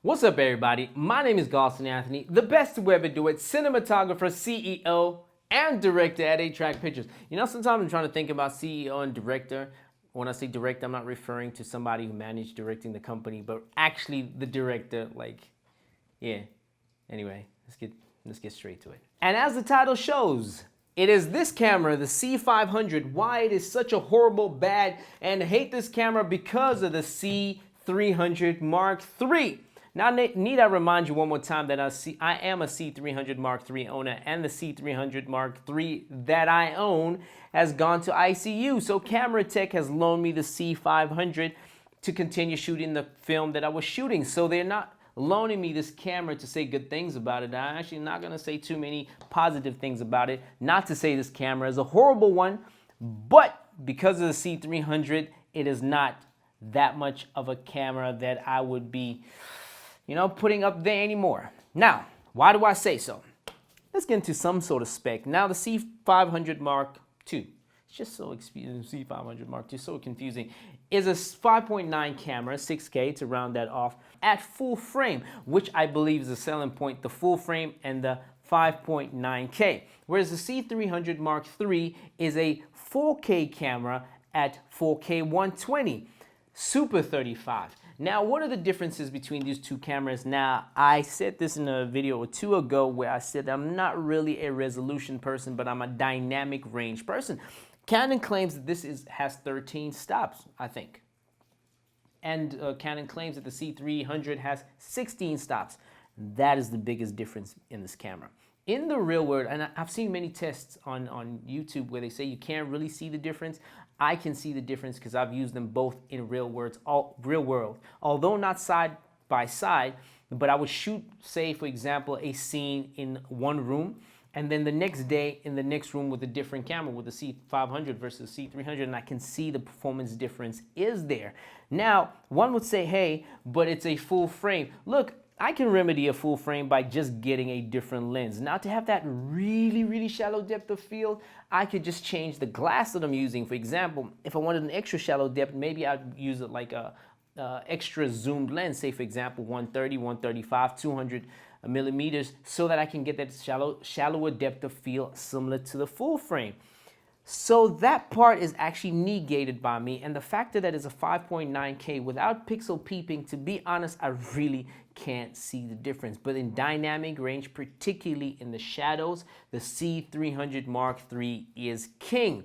What's up, everybody? My name is Galston Anthony, the best to ever do it, cinematographer, CEO, and director at 8-Track Pictures. You know, sometimes I'm trying to think about CEO and director. When I say director, I'm not referring to somebody who managed directing the company, but actually the director, yeah. Anyway, let's get straight to it. And as the title shows, it is this camera, the C500. Why it is such a horrible, bad, and hate this camera because of the C300 Mark III. Now, need I remind you one more time that I am a C300 Mark III owner, and the C300 Mark III that I own has gone to ICU. So Camera Tech has loaned me the C500 to continue shooting the film that I was shooting. So they're not loaning me this camera to say good things about it. I'm actually not going to say too many positive things about it. Not to say this camera is a horrible one, but because of the C300, it is not that much of a camera that I would be putting up there anymore. Now, why do I say so? Let's get into some sort of spec. Now, the C500 Mark II, it's just so confusing. C500 Mark II, so confusing, is a 5.9 camera, 6K to round that off, at full frame, which I believe is a selling point, the full frame and the 5.9K. Whereas the C300 Mark III is a 4K camera at 4K 120, Super 35. Now, what are the differences between these two cameras? Now, I said this in a video or two ago where I said that I'm not really a resolution person, but I'm a dynamic range person. Canon claims that this has 13 stops, I think. And Canon claims that the C300 has 16 stops. That is the biggest difference in this camera. In the real world, and I've seen many tests on YouTube where they say you can't really see the difference. I can see the difference because I've used them both in real world, although not side by side, but I would shoot, say, for example, a scene in one room, and then the next day in the next room with a different camera, with the C500 versus C300, and I can see the performance difference is there. Now, one would say, hey, but it's a full frame. Look, I can remedy a full frame by just getting a different lens. Now, to have that really, really shallow depth of field, I could just change the glass that I'm using. For example, if I wanted an extra shallow depth, maybe I'd use it like a extra zoomed lens, say for example 130, 135, 200 millimeters, so that I can get that shallower depth of field similar to the full frame. So that part is actually negated by me, and the factor that is a 5.9K without pixel peeping, to be honest, I really can't see the difference. But in dynamic range, particularly in the shadows, the C300 Mark III is king.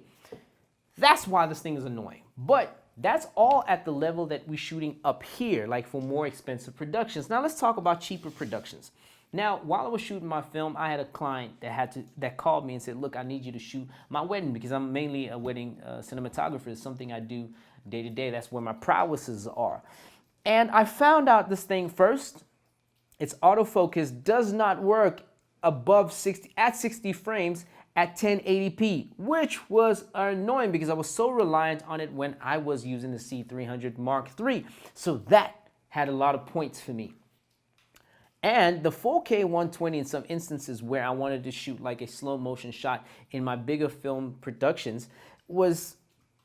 That's why this thing is annoying. But that's all at the level that we're shooting up here, like for more expensive productions. Now let's talk about cheaper productions. Now, while I was shooting my film, I had a client that called me and said, look, I need you to shoot my wedding, because I'm mainly a wedding cinematographer. It's something I do day to day. That's where my prowesses are. And I found out this thing first. Its autofocus does not work above 60 frames at 1080p, which was annoying because I was so reliant on it when I was using the C300 Mark III. So that had a lot of points for me. And the 4K 120 in some instances where I wanted to shoot like a slow motion shot in my bigger film productions was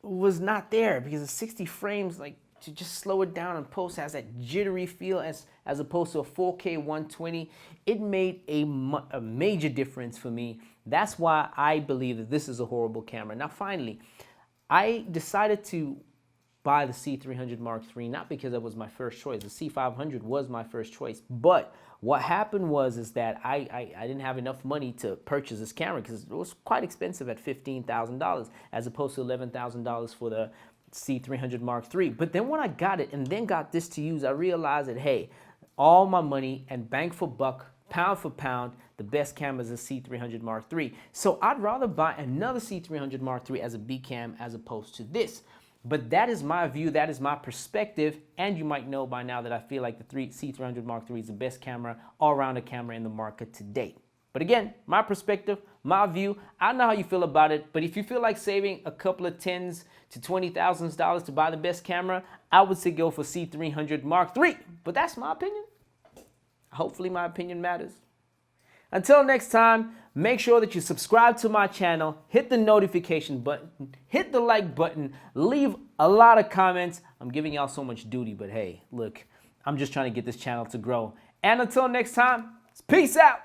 not there, because the 60 frames, like, to just slow it down and post has that jittery feel as opposed to a 4K 120. It made a major difference for me. That's why I believe that this is a horrible camera. Now, finally, I decided to buy the C300 Mark III, not because it was my first choice. The C500 was my first choice. But what happened was that I didn't have enough money to purchase this camera, because it was quite expensive at $15,000 as opposed to $11,000 for the C300 Mark III. But then when I got it and then got this to use, I realized that, hey, all my money and bang for buck, pound for pound, the best camera is a C300 Mark III. So I'd rather buy another C300 Mark III as a B cam as opposed to this. But that is my view, that is my perspective, and you might know by now that I feel like the C300 Mark III is the best camera, all-rounder camera in the market to date. But again, my perspective, my view, I don't know how you feel about it, but if you feel like saving a couple of $10,000 to $20,000 to buy the best camera, I would say go for C300 Mark III. But that's my opinion. Hopefully my opinion matters. Until next time, make sure that you subscribe to my channel, hit the notification button, hit the like button, leave a lot of comments. I'm giving y'all so much duty, but hey, look, I'm just trying to get this channel to grow. And until next time, peace out.